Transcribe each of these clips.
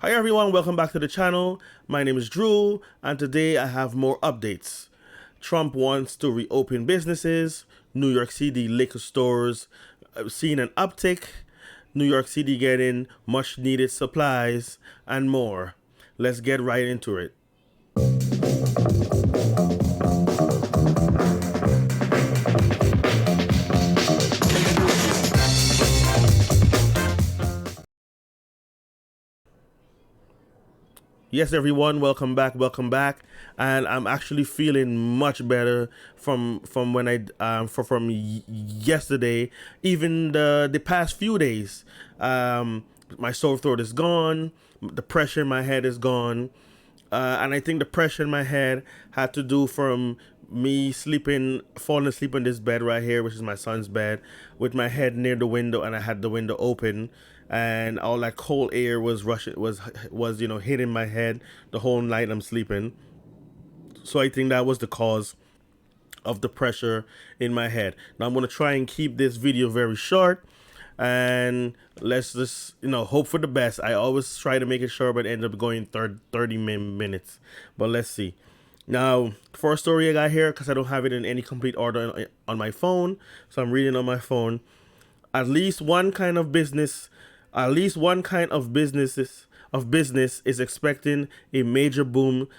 Hi everyone, welcome back to the channel. My name is Drew, and today I have more updates. Trump wants to reopen businesses. New York City liquor stores seeing an uptick. New York City getting much needed supplies and more. Let's get right into it. Yes, everyone, welcome back, and I'm actually feeling much better from when from yesterday, even the past few days. My sore throat is gone, the pressure in my head is gone, and I think the pressure in my head had to do from me falling asleep in this bed right here, which is my son's bed, with my head near the window, and I had the window open, and all that cold air was rushing, was hitting my head the whole night I'm sleeping. So I think that was the cause of the pressure in my head. Now I'm gonna try and keep this video very short, and let's just hope for the best. I always try to make it short, but end up going 30 minutes. But let's see. Now, first story I got here, because I don't have it in any complete order on my phone, so I'm reading on my phone. At least one kind of business, at least one kind of business is expecting a major boom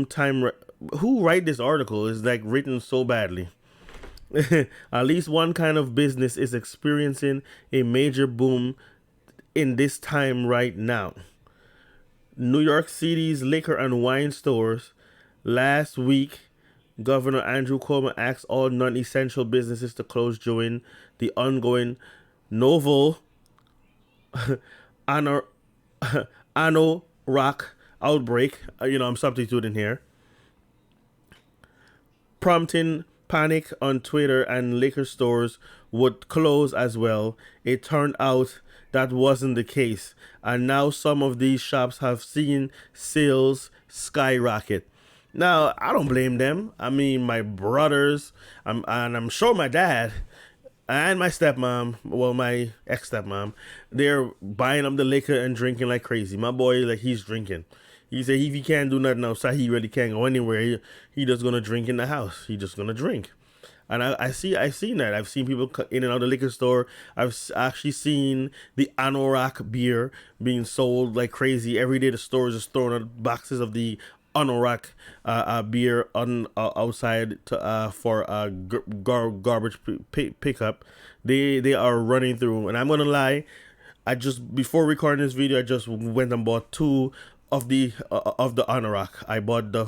time. Who write this article is like written so badly. At least one kind of business is experiencing a major boom in this time right now. New York City's liquor and wine stores. Last week, Governor Andrew Cuomo asked all non-essential businesses to close during the ongoing novel N.Y.C outbreak. I'm substituting here, prompting panic on Twitter, and liquor stores would close as well. It turned out that wasn't the case, and now some of these shops have seen sales skyrocket. Now, I don't blame them. I mean, my brothers, and I'm sure my dad and my stepmom, well, my ex-stepmom, they're buying up the liquor and drinking like crazy. My boy, like, he's drinking. He said if he can't do nothing outside, he really can't go anywhere. He just gonna drink in the house. He just gonna drink. And I've seen that. I've seen people in and out of the liquor store. I've actually seen the Anorak beer being sold like crazy. Every day the store is just throwing out boxes of the Anorak beer on outside for garbage pickup. They are running through. And I'm gonna lie, I just before recording this video, I just went and bought two of the Anorak. I bought the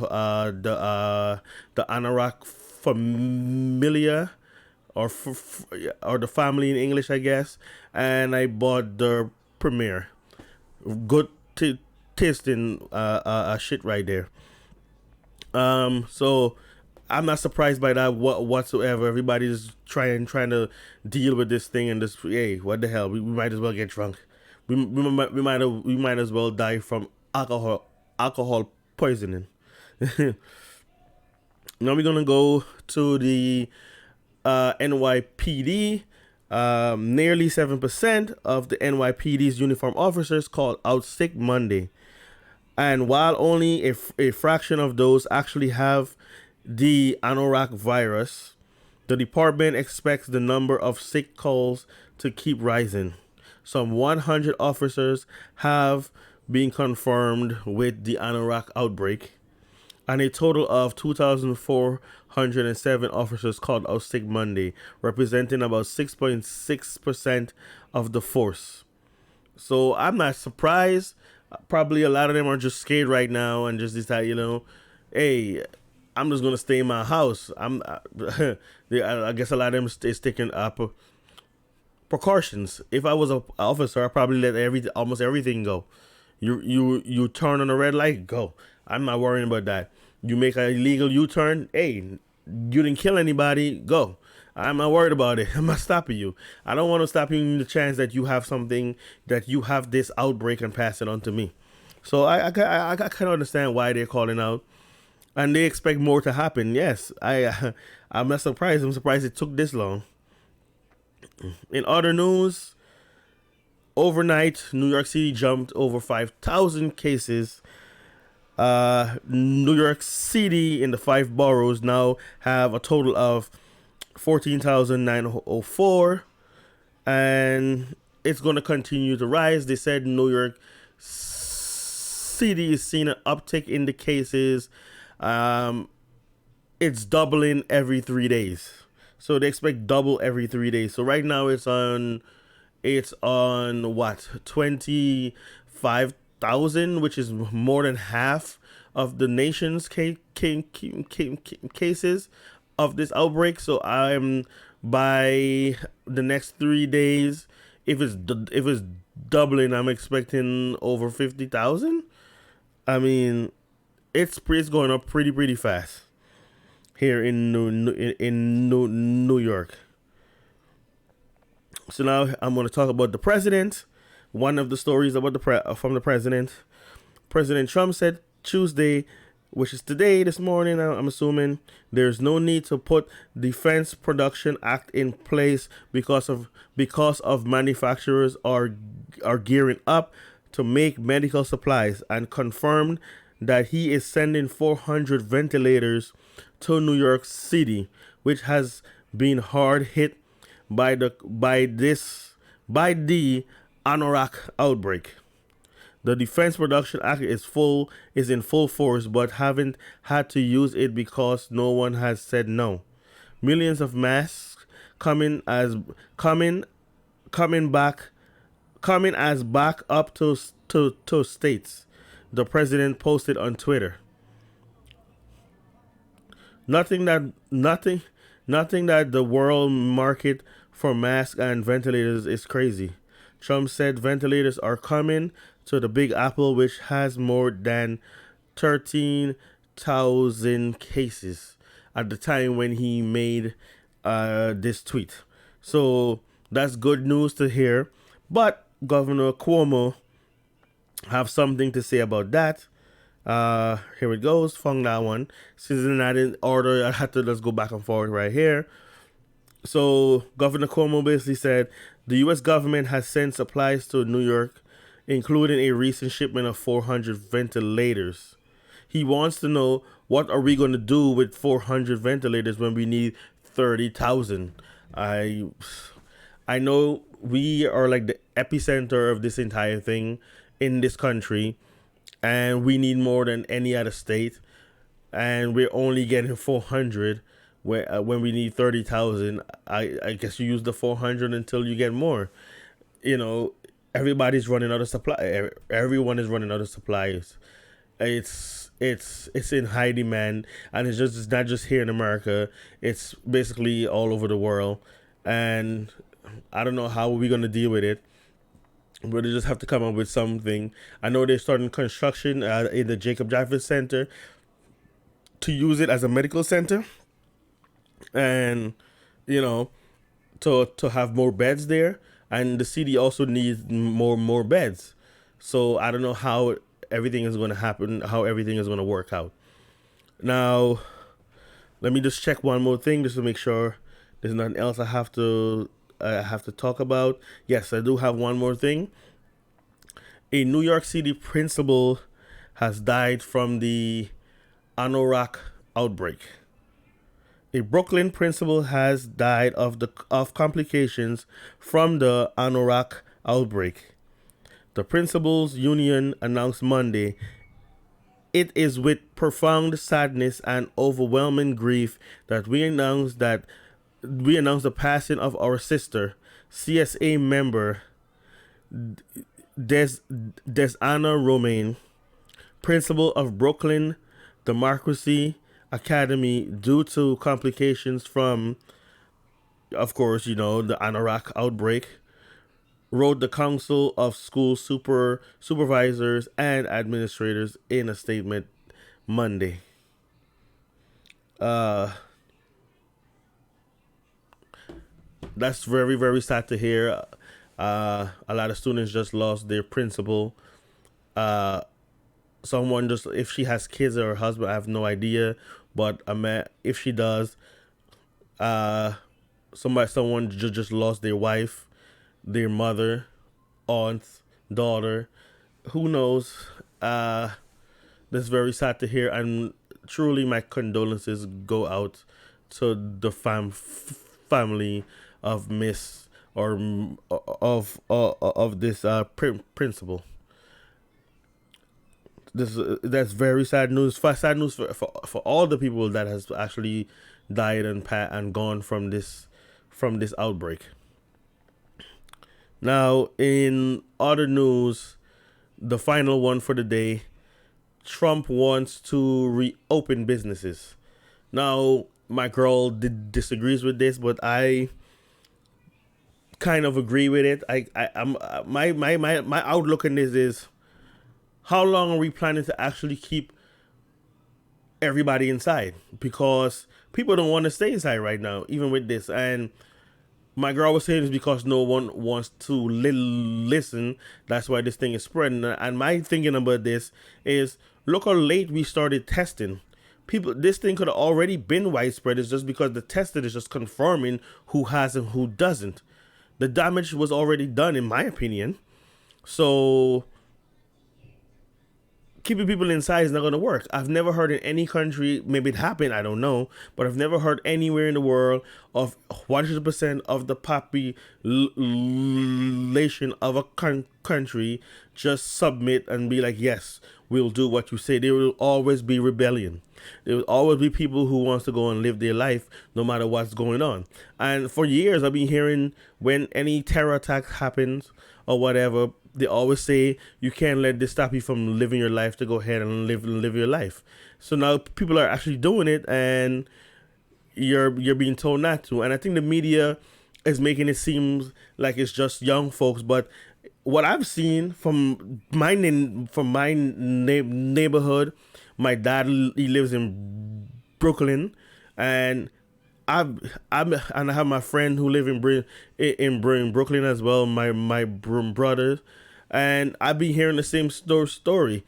Anorak Familia, or or the family in English, I guess, and I bought the Premier. Good tasting shit right there. So I'm not surprised by that whatsoever. Everybody's trying to deal with this thing, and this, hey, what the hell? We might as well get drunk. We might as well die from alcohol poisoning. Now we're gonna go to the NYPD. Nearly 7% of the NYPD's uniformed officers called out sick Monday, and while only a fraction of those actually have the Anorak virus, the department expects the number of sick calls to keep rising. Some 100 officers have been confirmed with the Anorak outbreak, and a total of 2,407 officers called out sick Monday, representing about 6.6% of the force. So I'm not surprised. Probably a lot of them are just scared right now and just decide, hey, I'm just gonna stay in my house. I guess a lot of them is taking up precautions. If I was an officer, I probably let almost everything go. You turn on a red light, go. I'm not worrying about that. You make an illegal U-turn, hey, you didn't kill anybody, go. I'm not worried about it. I'm not stopping you. I don't want to stop you in the chance that you have something, that you have this outbreak and pass it on to me. So I kind of understand why they're calling out, and they expect more to happen. Yes, I'm not surprised. I'm surprised it took this long. In other news, Overnight, New York City jumped over 5,000 cases. New York City in the five boroughs now have a total of 14,904, and it's going to continue to rise. They said New York City is seeing an uptick in the cases. Um, it's doubling every 3 days. So they expect double every 3 days. So right now it's on what, 25,000, which is more than half of the nation's cases of this outbreak. So I'm by the next 3 days, if it's doubling, I'm expecting over 50,000. I mean, it's going up pretty fast here in New York. So now I'm going to talk about the president. One of the stories about from the president. President Trump said Tuesday, which is today, this morning, I'm assuming, there's no need to put Defense Production Act in place because of manufacturers are gearing up to make medical supplies, and confirmed that he is sending 400 ventilators to New York City, which has been hard hit by the N.Y.C outbreak. The Defense Production Act is in full force, but haven't had to use it because no one has said no. Millions of masks coming coming back coming as back up to states. The president posted on Twitter. Nothing that nothing nothing that the world market for masks and ventilators is crazy. Trump said ventilators are coming to the Big Apple, which has more than 13,000 cases at the time when he made this tweet. So that's good news to hear. But Governor Cuomo have something to say about that. Here it goes. Found that one. Since it's not in order, I had to just go back and forth right here. So Governor Cuomo basically said the U.S. government has sent supplies to New York, including a recent shipment of 400 ventilators. He wants to know, what are we going to do with 400 ventilators when we need 30,000? I know we are like the epicenter of this entire thing in this country, and we need more than any other state, and we're only getting 400 when we need 30,000. I guess you use the 400 until you get more. You know, everybody's running out of supply. Everyone is running out of supplies. It's in high demand, and it's not just here in America. It's basically all over the world, and I don't know how we're gonna deal with it. But they just have to come up with something. I know they're starting construction in the Jacob Javits Center to use it as a medical center, and you know, to have more beds there. And the city also needs more beds. So I don't know how everything is going to happen, how everything is going to work out. Now, let me just check one more thing just to make sure there's nothing else I have to talk about. Yes, I do have one more thing. A New York City principal has died from the N.Y.C outbreak. A Brooklyn principal has died of complications from the N.Y.C outbreak. The principals union announced Monday, "It is with profound sadness and overwhelming grief that we announce the passing of our sister, CSA member Desana Romaine, principal of Brooklyn Democracy Academy, due to complications from, of course, the N.Y.C outbreak," wrote the Council of School Supervisors and Administrators in a statement Monday. That's very, very sad to hear. A lot of students just lost their principal. Someone just, if she has kids or her husband, I have no idea. But if she does, someone just lost their wife, their mother, aunt, daughter. Who knows? Uh, that's very sad to hear, and truly, my condolences go out to the family of Miss or of this principal. This that's very sad news. Sad news for all the people that has actually died and gone from this outbreak. Now, in other news, the final one for the day: Trump wants to reopen businesses. Now, my girl disagrees with this, but I kind of agree with it. I'm my outlook on this is: how long are we planning to actually keep everybody inside? Because people don't want to stay inside right now, even with this. And my girl was saying it's because no one wants to listen. That's why this thing is spreading. And my thinking about this is, look how late we started testing. People, this thing could have already been widespread. It's just because the testing is just confirming who has and who doesn't. The damage was already done, in my opinion. So keeping people inside is not going to work. I've never heard in any country, maybe it happened, I don't know, but I've never heard anywhere in the world of 100% of the population of a country just submit and be like, yes, we'll do what you say. There will always be rebellion. There will always be people who wants to go and live their life no matter what's going on. And for years, I've been hearing when any terror attack happens or whatever, they always say you can't let this stop you from living your life, to go ahead and live your life. So now people are actually doing it, and you're being told not to. And I think the media is making it seem like it's just young folks, but what I've seen from my neighborhood, my dad, he lives in Brooklyn, and I have my friend who live in Brooklyn as well. My brothers, and I've been hearing the same story.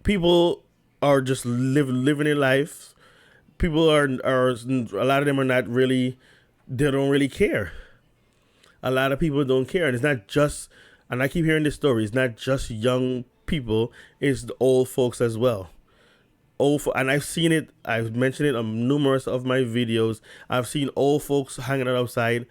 People are just living their life. People are a lot of them are not really. They don't really care. A lot of people don't care, and it's not just. And I keep hearing this story. It's not just young people. It's the old folks as well. And I've seen it. I've mentioned it on numerous of my videos. I've seen old folks hanging out outside,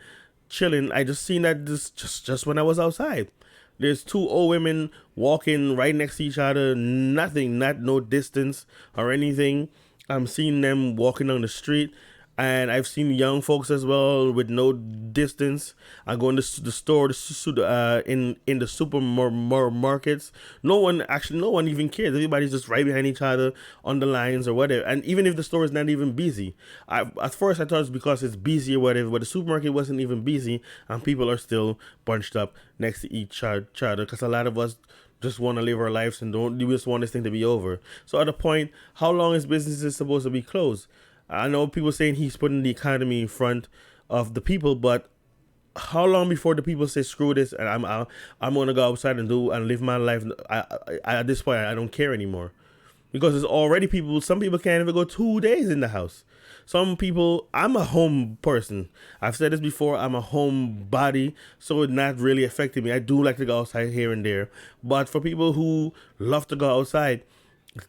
chilling. I just seen that this just when I was outside. There's two old women walking right next to each other. Nothing, not no distance or anything. I'm seeing them walking on the street, and I've seen young folks as well with no distance. I go in the store, in the supermarkets. No one even cares. Everybody's just right behind each other on the lines or whatever. And even if the store is not even busy, at first I thought it's because it's busy or whatever, but the supermarket wasn't even busy, and people are still bunched up next to each other because a lot of us just want to live our lives and we just want this thing to be over. So at the point, how long is businesses supposed to be closed? I know people saying he's putting the economy in front of the people, but how long before the people say screw this and I'm gonna go outside and live my life? At this point, I don't care anymore, because there's already people. Some people can't even go 2 days in the house. Some people. I'm a home person. I've said this before. I'm a homebody, so it's not really affecting me. I do like to go outside here and there, but for people who love to go outside,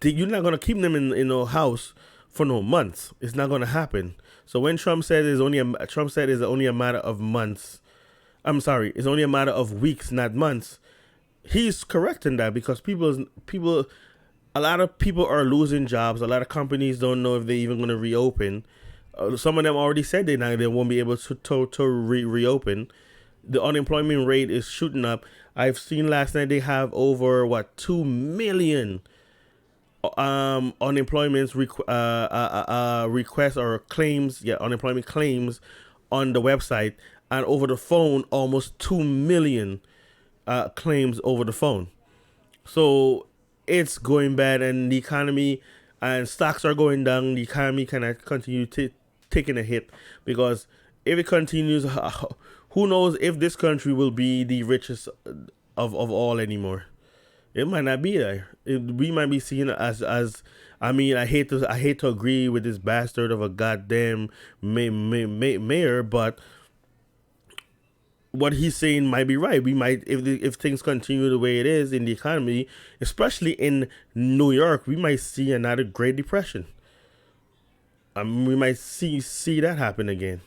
you're not gonna keep them in a house for no months. It's not going to happen. So when Trump said it's only a matter of months. I'm sorry, it's only a matter of weeks, not months. He's correct in that, because a lot of people are losing jobs. A lot of companies don't know if they're even going to reopen. Some of them already said they won't be able to reopen. The unemployment rate is shooting up. I've seen last night they have over 2 million unemployment requests or claims, unemployment claims on the website, and over the phone almost 2 million claims over the phone. So it's going bad, and the economy and stocks are going down. The economy cannot continue taking a hit, because if it continues, who knows if this country will be the richest of all anymore. It might not be there. We might be seeing it as. I mean, I hate to agree with this bastard of a goddamn mayor, but what he's saying might be right. We might, if things continue the way it is in the economy, especially in New York, we might see another Great Depression. We might see that happen again.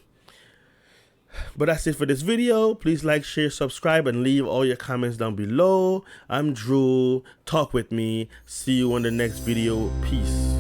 But that's it for this video. Please like, share, subscribe, and leave all your comments down below. I'm Drew. Talk with me. See you on the next video. Peace.